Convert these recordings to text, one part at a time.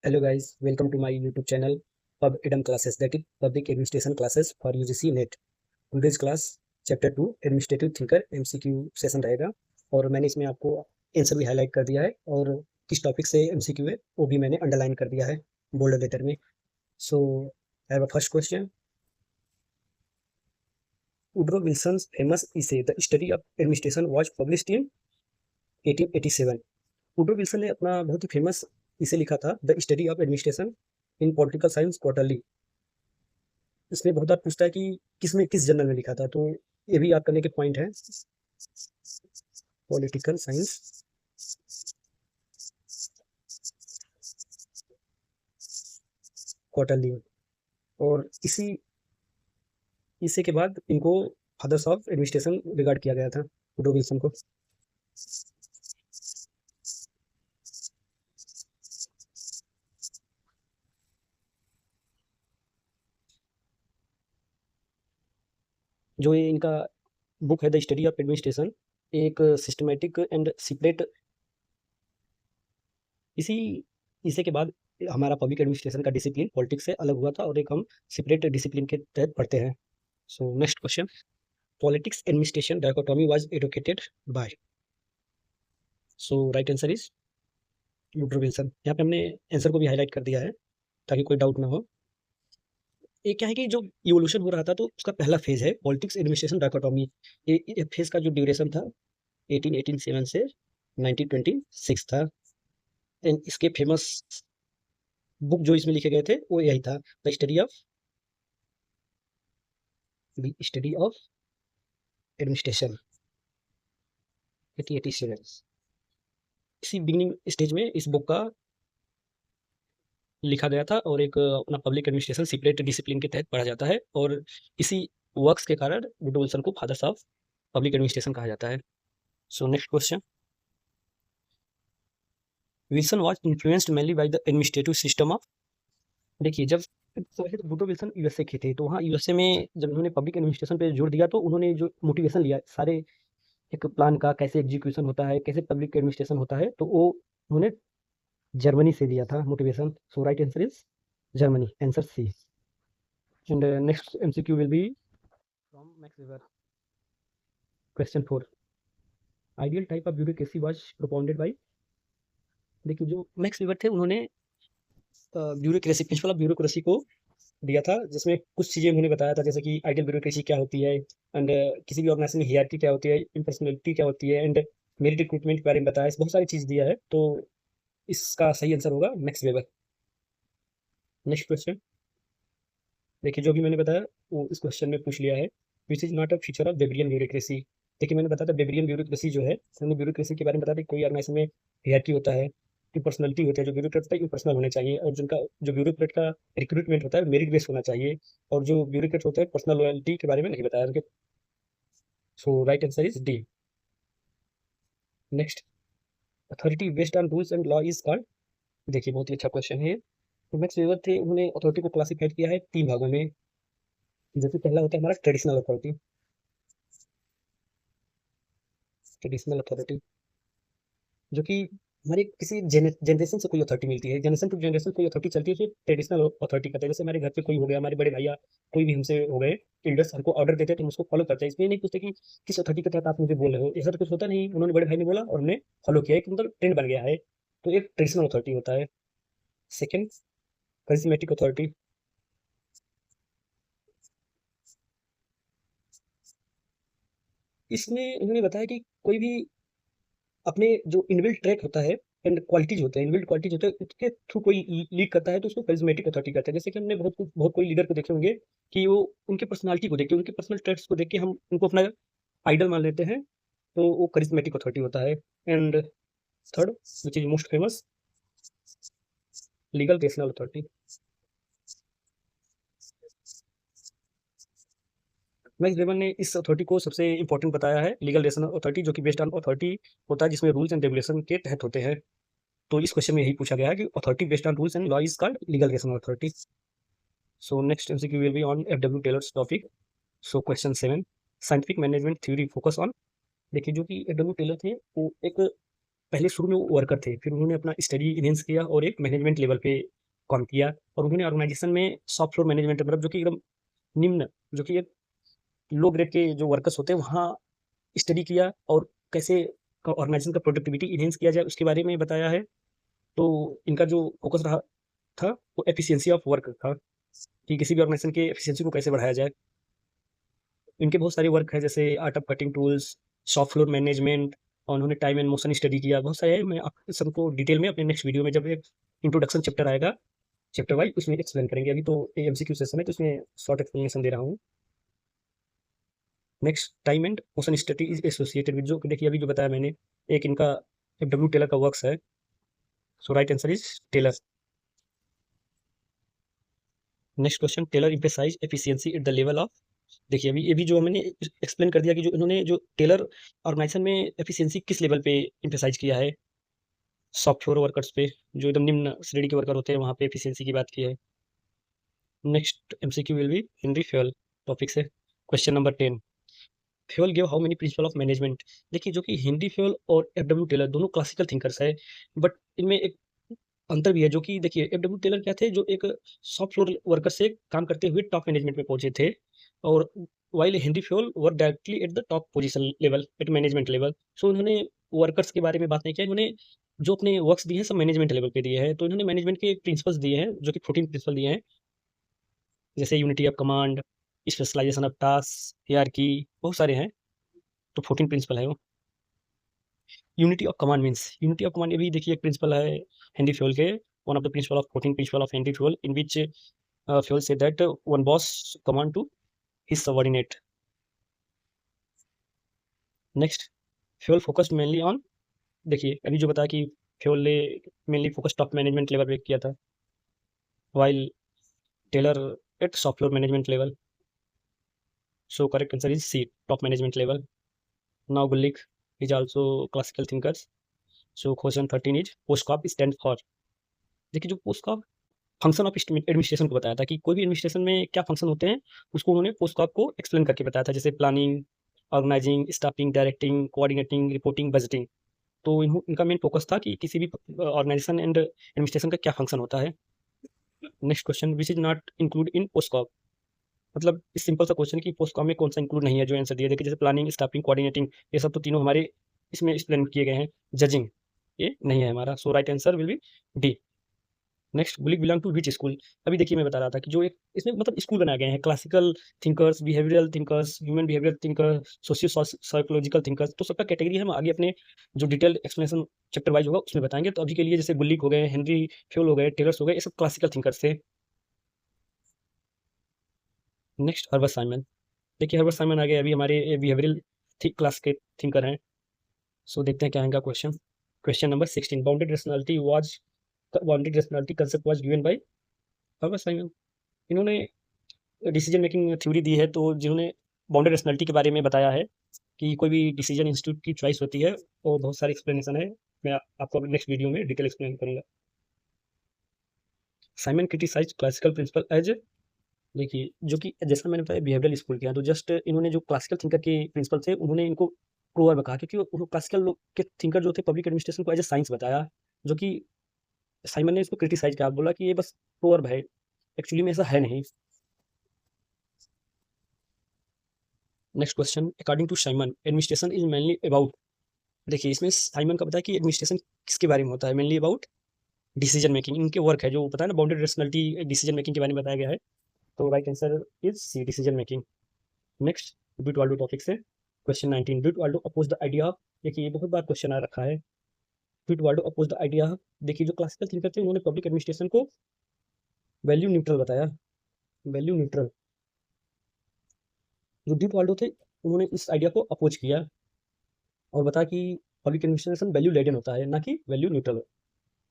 Hello guys, welcome to my YouTube channel Pub Edum classes, that is Public Administration classes for UGC NET. Today's class chapter 2 administrative thinker MCQ session रहेगा और मैंने इसमें आपको answer भी highlight कर दिया है और किस टॉपिक से MCQ है वो भी मैंने अंडरलाइन कर दिया है बोल्ड लेटर में. So I have a first question. Woodrow Wilson's famous essay The Study of Administration was published in 1887. Woodrow Wilson ने अपना बहुत ही फेमस इसे लिखा था the study of administration in political science quarterly. इसमें बहुत बार पूछता है कि किस जर्नल में लिखा था, तो ये भी याद करने के पॉइंट है. Political science quarterly. और इसी के बाद इनको फादर्स ऑफ एडमिनिस्ट्रेशन रिगार्ड किया गया था वुड्रो विल्सन को. जो ये इनका बुक है द स्टडी ऑफ एडमिनिस्ट्रेशन, एक सिस्टमेटिक एंड सीक्रेट. इसी के बाद हमारा पब्लिक एडमिनिस्ट्रेशन का डिसिप्लिन पॉलिटिक्स से अलग हुआ था और एक हम सेपरेट डिसिप्लिन के तहत पढ़ते हैं. So next question. Politics administration dichotomy was advocated by. So right answer is Woodrow Wilson. यहाँ पे हमने आंसर को भी हाईलाइट कर दिया है ताकि कोई डाउट ना हो. ये क्या है कि जो इवोल्यूशन हो रहा था तो उसका पहला फेज है पॉलिटिक्स एडमिनिस्ट्रेशन डायकोटोमी. ये फेज का जो ड्यूरेशन था 1887 से 1926 था. एंड इसके फेमस बुक जो इसमें लिखे गए थे वो यही था द स्टडी ऑफ एडमिनिस्ट्रेशन 1887. इसी बिगिनिंग स्टेज में इस बुक का लिखा गया था और एक अपना पब्लिक एडमिनिस्ट्रेशन सेपरेट डिसिप्लिन के तहत पढ़ा जाता है और इसी वर्क्स के कारण वुड्रो विल्सन को फादर्स ऑफ पब्लिक एडमिनिस्ट्रेशन कहा जाता है. सो next question. Wilson was influenced mainly by the administrative system of. देखिए, जब वैसे तो वुड्रो विल्सन यूएसए के थे, तो वहाँ यूएसए में जब उन्होंने पब्लिक एडमिनिस्ट्रेशन पे जोर दिया तो उन्होंने जो मोटिवेशन लिया सारे एक प्लान का, कैसे एग्जीक्यूशन होता है, कैसे पब्लिक एडमिनिस्ट्रेशन होता है, तो वो उन्होंने जर्मनी से लिया था motivation. So right answer is Germany, answer C. And next MCQ will be from Max Weber. Question 4. Ideal type of bureaucracy was propounded by. देखिए, जो मैक्स वेबर थे उन्होंने ब्यूरोक्रेसी, प्रिंसिपल ऑफ ब्यूरोक्रेसी को दिया था, जिसमें कुछ चीज़ें उन्होंने बताया था जैसे कि आइडियल ब्यूरोक्रेसी क्या होती है एंड किसी भी ऑर्गेनाइजेशन में हियरार्की क्या होती है, इम्पर्सनैलिटी क्या होती है एंड मेरिट रिक्रूटमेंट के बारे में बताया. बहुत सारी चीज़ दिया है, तो इसका सही आंसर होगा मैक्स वेबर. Next question. देखिए, जो भी मैंने बताया वो इस क्वेश्चन में पूछ लिया है. Which is not a feature of Weberian bureaucracy. देखिए, मैंने बताया था बेबरियन ब्यूरोक्रेसी जो है, हमने ब्यूरोक्रेसी के बारे में बताया था कोई ऑर्गेनाइजेशन में हियरार्की होता है, पर्सनैलिटी होती है, जो ब्यूरोक्रेट होता है इम्पर्सनल होने चाहिए, और जिनका जो ब्यूरोक्रेट का रिक्रूटमेंट होता है मेरिट बेस्ड होना चाहिए, और जो ब्यूरोक्रेट होता है पर्सनल लॉयल्टी के बारे में नहीं बताया उनके. So right answer is D. Next. Authority based on rules and law is called. देखिए, बहुत ही अच्छा क्वेश्चन है. तो मैक्स वेबर थे, उन्होंने अथॉरिटी को क्लासिफाइड किया है 3 भागों में. जैसे पहला होता है हमारा ट्रेडिशनल अथॉरिटी. ट्रेडिशनल अथॉरिटी जो कि हमारे किसी जनरेशन से कोई अथॉरिटी मिलती है, जनरेशन टू जनरेशन कोई अथॉरिटी चलती है, तो ट्रेडिशनल अथॉरिटी कहते हैं. जैसे हमारे घर पे कोई हो गया, हमारे बड़े भैया कोई भी हमसे हो गए एल्डर्स, हमको ऑर्डर देते हैं तो हम उसको फॉलो करते हैं. इसमें नहीं पूछते कि किस अथॉरिटी के तहत आप मुझे बोल रहे हो, ऐसा तो कुछ होता नहीं. उन्होंने बड़े भाई ने बोला और हमने फॉलो किया, एक मतलब ट्रेंड बन गया है, तो एक ट्रेडिशनल अथॉरिटी होता है. Second, charismatic authority. इसमें उन्होंने बताया कि कोई भी अपने जो इनबिल्ट ट्रैक होता है एंड क्वालिटीज होते हैं, इनबिल्ट क्वालिटीज होते हैं, उसके थ्रू कोई लीड करता है तो उसको करिज्मेटिक अथॉरिटी कहते हैं. जैसे कि हमने बहुत कोई लीडर को देखे होंगे कि वो उनके पर्सनालिटी को देख के, उनके पर्सनल ट्रेट्स को देख के हम उनको अपना आइडल मान लेते हैं, तो वो करिज्मेटिक अथॉरिटी होता है. And third, which is most famous, legal rational authority. Max weber ने इस अथॉरिटी को सबसे इंपॉर्टेंट बताया है, लीगल रेशनल अथॉरिटी, जो कि बेस्ड ऑन अथॉरिटी होता है जिसमें रूल्स एंड रेगुलेशन के तहत होते हैं. तो इस क्वेश्चन में यही पूछा गया है कि authority based on rules and law is called legal rational authority. So next MCQ will be on FW Taylor's topic. So question 7. Scientific management theory focus on. देखिए, जो कि FW टेलर थे वो एक पहले शुरू में वो वर्कर थे, फिर उन्होंने अपना स्टडी इनहेंस किया और एक मैनेजमेंट लेवल पे काम किया और उन्होंने ऑर्गेनाइजेशन में शॉप फ्लोर मैनेजमेंट मतलब जो कि एकदम निम्न, जो कि एक लो ग्रेड के जो वर्कर्स होते हैं वहाँ स्टडी किया और कैसे ऑर्गेनाइजेशन का प्रोडक्टिविटी इनहेंस किया जाए उसके बारे में बताया है। तो इनका जो फोकस रहा था वो एफिशिएंसी ऑफ वर्क था कि किसी भी ऑर्गेनाइजेशन के एफिशिएंसी को कैसे बढ़ाया जाए। इनके बहुत सारे वर्क है जैसे art of cutting tools, shop floor management और उन्होंने टाइम एंड मोशन स्टडी किया, बहुत सारे हैं। मैं आप सबको डिटेल में अपने नेक्स्ट वीडियो में जब एक इंट्रोडक्शन चैप्टर आएगा चैप्टर वाइज उसमें एक्सप्लेन करेंगे। अभी तो एमसीक्यू सेशन है तो इसमें शॉर्ट एक्सप्लेनेशन दे रहा हूँ। Next time and motion study is associated with, जो देखिए अभी जो बताया मैंने एक इनका डब्ल्यू टेलर का वर्क्स है। So right answer is Taylor. Next question, Taylor emphasize efficiency at the level of, देखिए अभी ये भी जो मैंने एक्सप्लेन कर दिया कि जो इन्होंने जो टेलर ऑर्गेनाइजेशन में एफिशिएंसी किस लेवल पे एम्फेसाइज किया है, शॉप फ्लोर वर्कर्स पे जो एकदम निम्न श्रेणी के वर्कर होते हैं वहाँ पे एफिशिएंसी की बात की है। Next MCQ will be Henry Fayol topic से। Question number 10, Fayol give how many principle of management, देखिए जो कि हेनरी फ्योल और एफडब्ल्यू टेलर दोनों क्लासिकल थिंकर्स है बट इनमें एक अंतर भी है। जो कि देखिए एफडब्ल्यू टेलर क्या थे, जो एक शॉप फ्लोर वर्कर से काम करते हुए टॉप मैनेजमेंट में पहुंचे थे और while Henry Fayol work directly at the top position level at management level. So इन्होंने वर्कर्स के बारे में बात नहीं किया, इन्होंने जो अपने वर्क्स दिए हैं सब मैनेजमेंट लेवल पे दिए हैं। तो इन्होंने मैनेजमेंट के प्रिंसिपल्स दिए हैं जो कि 14 प्रिंसिपल दिए हैं, जैसे unity of command, specialization of task, hierarchy, बहुत सारे हैं। तो 14 प्रिंसिपल है वो। Unity of command means, unity of command ये भी देखिए एक प्रिंसिपल है हेनरी फ्योल के, one of the principle of 14 principle of Henry Fayol in which Fayol say that one boss command to his subordinate. Next, Fayol focused mainly on, देखिए अभी जो बताया कि फ्योल ने mainly focus top management level पे किया था while Taylor at shop floor management level. So correct answer is C, top management level. Now Gulick is also classical thinkers. So question 13 is POSDCORB stand for, देखिए जो पोस्टकॉप function of administration को बताया था कि कोई भी एडमिनिस्ट्रेशन में क्या फंक्शन होते हैं उसको उन्होंने पोस्टकॉप को एक्सप्लेन करके बताया था, जैसे planning, organising, staffing, directing, coordinating, reporting, budgeting. तो इनका मेन फोकस था कि किसी भी ऑर्गेनाइजेशन एंड एडमिनिस्ट्रेशन का क्या फंक्शन होता है। Next question, which is not include in POSDCORB, मतलब इस सिंपल सा क्वेश्चन कि पोस्टकॉप में कौन सा इंक्लूड नहीं है, जो आंसर दिया। देखिए जैसे प्लानिंग, स्टाफिंग, कोऑर्डिनेटिंग, ये सब तो तीनों हमारे इसमें एक्सप्लेन किए गए हैं। जजिंग ये नहीं है हमारा। So right answer will be D. Next, Gulick belong to which school, अभी देखिए मैं बता रहा था कि जो एक इसमें मतलब स्कूल बनाए गए हैं, classical thinkers, behavioural thinkers, human behaviour thinkers, socio psychological thinkers, तो सबका कैटेगरी हम आगे अपने जो डिटेल एक्सप्लेनेशन चैप्टर वाइज होगा उसमें बताएंगे। तो अभी के लिए जैसे बुलिक हो गए, हेनरी फ्योल हो गए, टेलर्स हो गए, ये सब क्लासिकल थिंकर्स थे। नेक्स्ट, हर्बर्ट साइमन, देखिए हर्बर्ट साइमन आ गए अभी हमारे बिहेवियरल क्लास के थिंकर हैं। सो देखते हैं क्या आएगा question. Question number 16, bounded rationality concept was given bye Herbert Simon. इन्होंने डिसीजन मेकिंग थ्योरी दी है, तो जिन्होंने बाउंडेड रेशनैलिटी के बारे में बताया है कि कोई भी डिसीजन इंस्टीट्यूट की चॉइस होती है और बहुत सारी एक्सप्लेनेशन है, मैं आपको नेक्स्ट वीडियो में डिटेल एक्सप्लेन करूंगा। Simon criticise classical principle as, देखिए जो कि जैसा मैंने बताया बिहेवियरल स्कूल किया, तो जस्ट इन्होंने जो क्लासिकल थिंकर के प्रिंसिपल थे उन्होंने इनको प्रोवर्ब कहा, क्योंकि वो क्लासिकल लोग के थिंकर जो थे पब्लिक एडमिनिस्ट्रेशन को एज ए साइंस बताया, जो कि साइमन ने इसको क्रिटिसाइज किया, बोला कि ये बस प्रोवर्ब है, एक्चुअली में ऐसा है नहीं। Next question, according to Simon administration is mainly about, देखिए इसमें साइमन का बताया कि एडमिनिस्ट्रेशन किसके बारे में होता है, मेनली अबाउट डिसीजन मेकिंग, इनके वर्क है जो पता है ना, बाउंडेड रेशनैलिटी डिसीजन मेकिंग के बारे में बताया गया है। तो right answer is C, decision making. Next, Dwight Waldo topic से question 19, Dwight Waldo oppose the idea of, देखिए ये बहुत बार क्वेश्चन आ रखा है। Dwight Waldo oppose the idea of, देखिए जो क्लासिकल थिंकर थे उन्होंने पब्लिक एडमिनिस्ट्रेशन को वैल्यू न्यूट्रल बताया, वैल्यू न्यूट्रल। जो ब्यूट वाल्डो थे उन्होंने इस आइडिया को अपोज किया और बताया कि पब्लिक एडमिनिस्ट्रेशन वैल्यू लेडन होता है ना कि वैल्यू न्यूट्रल।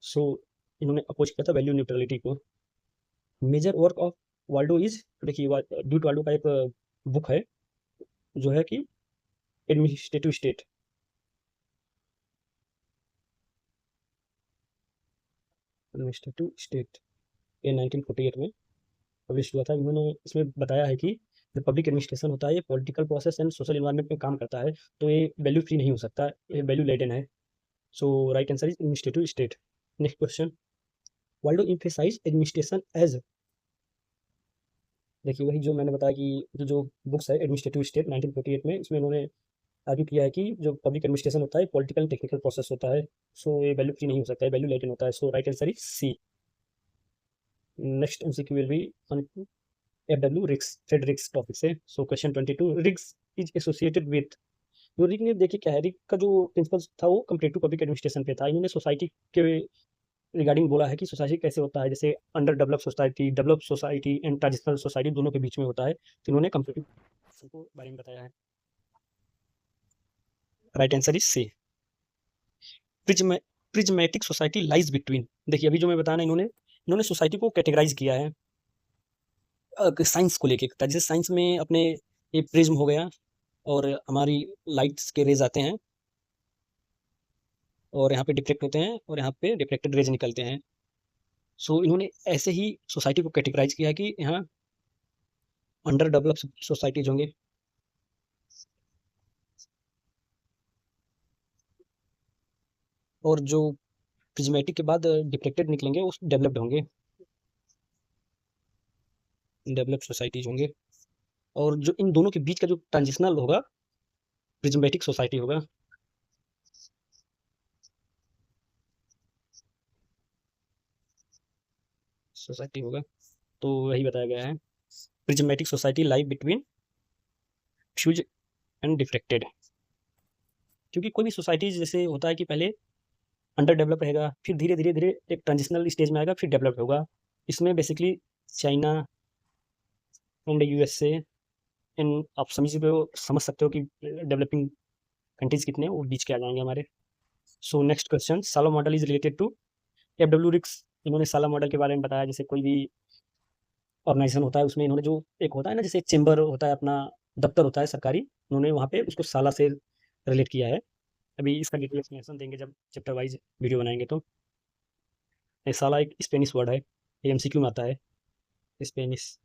सो इन्होंने अपोज किया था वैल्यू न्यूट्रलिटी को। Major work of Waldo is, देखिए ड्यूट वाल्डो का एक बुक है जो है कि एडमिनिस्ट्रेटिव स्टेट, एडमिनिस्ट्रेटिव स्टेट, ये 1948 में पब्लिश हुआ था। इन्होंने इसमें बताया है कि जो पब्लिक एडमिनिस्ट्रेशन होता है ये political process and social environment में काम करता है, तो ये वैल्यू फ्री नहीं हो सकता, ये वैल्यू लेडन है। So right answer is administrative state. Next question, Waldo emphasized administration as, देखिए वही जो मैंने बताया कि जो बुक्स है एडमिनिस्ट्रेटिव स्टेट 1948 में, इसमें उन्होंने आर्ग्यू किया है कि जो पब्लिक एडमिनिस्ट्रेशन होता है पॉलिटिकल टेक्निकल प्रोसेस होता है, सो ये वैल्यू फ्री नहीं हो सकता है, वैल्यू लेकिन होता है। So right answer is C. Next MCQ will be on FW Riggs, Fredericks topic से। So question 22, Riggs is associated with, जो रिग ने देखिए क्या है, रिग का जो प्रिंसिपल था वो कंपेरेटिव पब्लिक एडमिनिस्ट्रेशन पे था। इन्होंने सोसाइटी के रिगार्डिंग बोला है कि सोसाइटी कैसे होता है, जैसे under develop society and traditional society दोनों के बीच में होता है, तो इन्होंने कंपेरेटिव को बारे में बताया है। Right answer is C. Prismatic society lies between, देखिए अभी जो मैं बताना, इन्होंने इन्होंने सोसाइटी को कैटेगराइज किया है साइंस को लेके, जैसे साइंस में अपने ये प्रिज्म हो गया और हमारी लाइट्स के रेज आते हैं और यहाँ पे डिफ्लेक्ट होते हैं और यहाँ पे डिफ्लेक्टेड रेज निकलते हैं। सो इन्होंने ऐसे ही सोसाइटी को कैटेगराइज किया है कि यहाँ अंडर डेवलप सोसाइटीज होंगे और जो प्रिज्मेटिक के बाद डिफ्लेक्टेड निकलेंगे वो डेवलप्ड होंगे, डेवलप्ड सोसाइटीज होंगे। और जो इन दोनों के बीच का जो ट्रांजिशनल होगा प्रिज्मेटिक सोसाइटी होगा। सोसाइटी होगा, तो वही बताया गया है, prismatic society live between fuse and deflected. क्योंकि कोई भी सोसाइटी जैसे होता है कि पहले अंडर डेवलप रहेगा, फिर धीरे धीरे धीरे एक ट्रांजिशनल स्टेज में आएगा, फिर डेवलप होगा। इसमें basically China and USA and आप समझ सकते हो कि डेवलपिंग कंट्रीज कितने वो बीच के आ जाएंगे हमारे। So next question, sala model is related to FW Riggs. इन्होंने साला मॉडल के बारे में बताया, जैसे कोई भी ऑर्गेनाइजेशन होता है उसमें इन्होंने जो एक होता है ना, जैसे चेंबर होता है अपना दफ्तर होता है सरकारी, उन्होंने वहाँ पे उसको साला से रिलेट किया है। अभी इसका डिटेल एक्सप्लेनेशन देंगे जब चैप्टर वाइज वीडियो बनाएंगे। तो ये साला एक स्पेनिश वर्ड है, ये एमसीक्यू में आता है, स्पेनिश,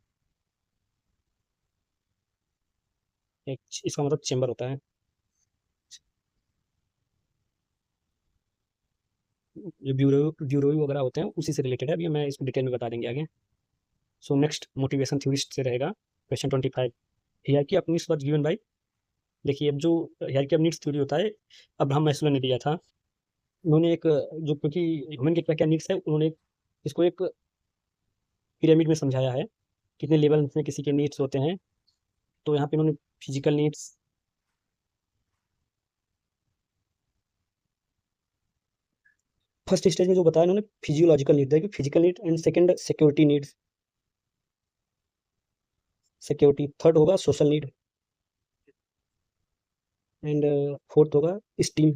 एक इसका मतलब चेंबर होता है। जो ब्यूरो वगैरह होते हैं उसी से रिलेटेड है, अभी मैं इसको डिटेल में बता देंगे आगे। सो नेक्स्ट मोटिवेशन थ्योरिस्ट से रहेगा question 25, hierarchy of needs was given by, देखिए अब जो हियरकी ऑफ नीड्स थ्योरी होता है अब्राहम मैस्लो ने दिया था। उन्होंने एक जो, क्योंकि ह्यूमन के क्या क्या नीड्स है, उन्होंने इसको एक पिरामिड में समझाया है, कितने लेवल में किसी के नीड्स होते हैं। तो यहाँ पे उन्होंने फिजिकल नीड्स, फर्स्ट स्टेज में जो बताया उन्होंने फिजियोलॉजिकल नीड है कि physical need, and second security needs, security, third होगा सोशल नीड, एंड फोर्थ होगा esteem,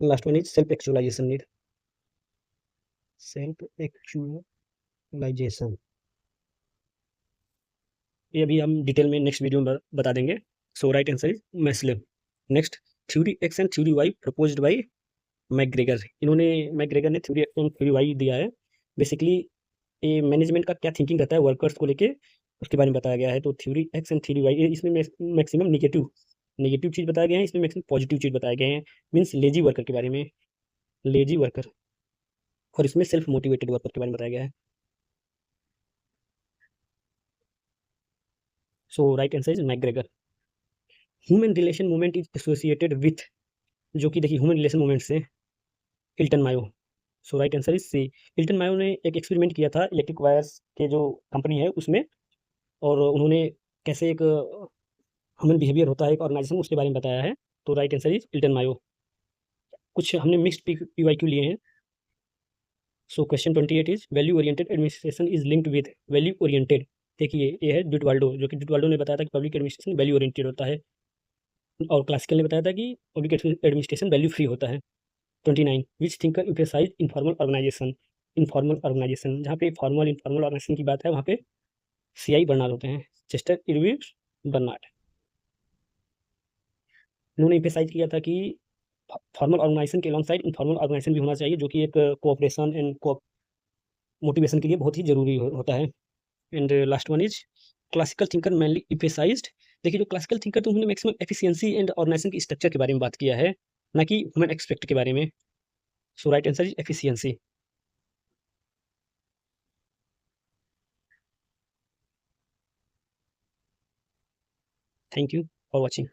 last one is self actualisation need, self actualisation. ये अभी हम डिटेल में नेक्स्ट वीडियो में बता देंगे। So right answer is Maslow. Next, theory X and theory Y proposed by McGregor. इन्होंने मैकग्रेगर ने theory X and theory Y दिया है। बेसिकली ये मैनेजमेंट का क्या थिंकिंग रहता है वर्कर्स को लेके, उसके बारे में बताया गया है। तो theory X and theory Y, इसमें मैक्सिमम नेगेटिव नेगेटिव चीज़ बताए गए हैं, इसमें मैक्सिमम पॉजिटिव चीज़ बताए गए हैं। मीन्स लेजी वर्कर के बारे में, लेजी वर्कर, और इसमें सेल्फ मोटिवेटेड वर्कर के बारे में बताया गया है। So right answer is McGregor. Human relation movement is associated with, जो कि देखिए ह्यूमन रिलेशन मूवमेंट से Elton Mayo. So right answer is C. Elton Mayo ने एक एक्सपेरिमेंट किया था इलेक्ट्रिक वायर्स के जो कंपनी है उसमें, और उन्होंने कैसे एक ह्यूमन बिहेवियर होता है एक ऑर्गेनाइजेशन, उसके बारे में बताया है। तो राइट आंसर इज हिल्टन मायो। कुछ हमने मिक्स्ड पीवाईक्यू लिए हैं। So question 28 is value oriented administration is linked with, value oriented, देखिए ये है डुटवाल्डो, जो कि डुटवाल्डो ने बताया था कि पब्लिक एडमिनिस्ट्रेशन वैल्यू ओरिएंटेड होता है, और क्लासिकल ने बताया था कि पब्लिक एडमिनिस्ट्रेशन वैल्यू फ्री होता है। 29, which thinker emphasize informal organization, informal organization, जहाँ पे फॉर्मल इनफॉर्मल ऑर्गेनाइजेशन की बात है वहाँ पे सीआई बर्नार्ड होते हैं, चेस्टर इरविन बर्नार्ड। उन्होंने इम्फेसाइज किया था कि फॉर्मल ऑर्गेनाइजेशन के अलॉन्ग साइड इनफॉर्मल ऑर्गेनाइजेशन भी होना चाहिए, जो कि एक कोऑपरेशन एंड मोटिवेशन के लिए बहुत ही जरूरी होता है। And last one is classical thinker mainly emphasized, देखिए जो क्लासिकल थिंकर तो उन्होंने मैक्सिमम एफिशिएंसी एंड ऑर्गेनाइजेशन की स्ट्रक्चर के बारे में बात किया है, ना कि ह्यूमन एक्सपेक्ट के बारे में। So right answer is efficiency. Thank you for watching.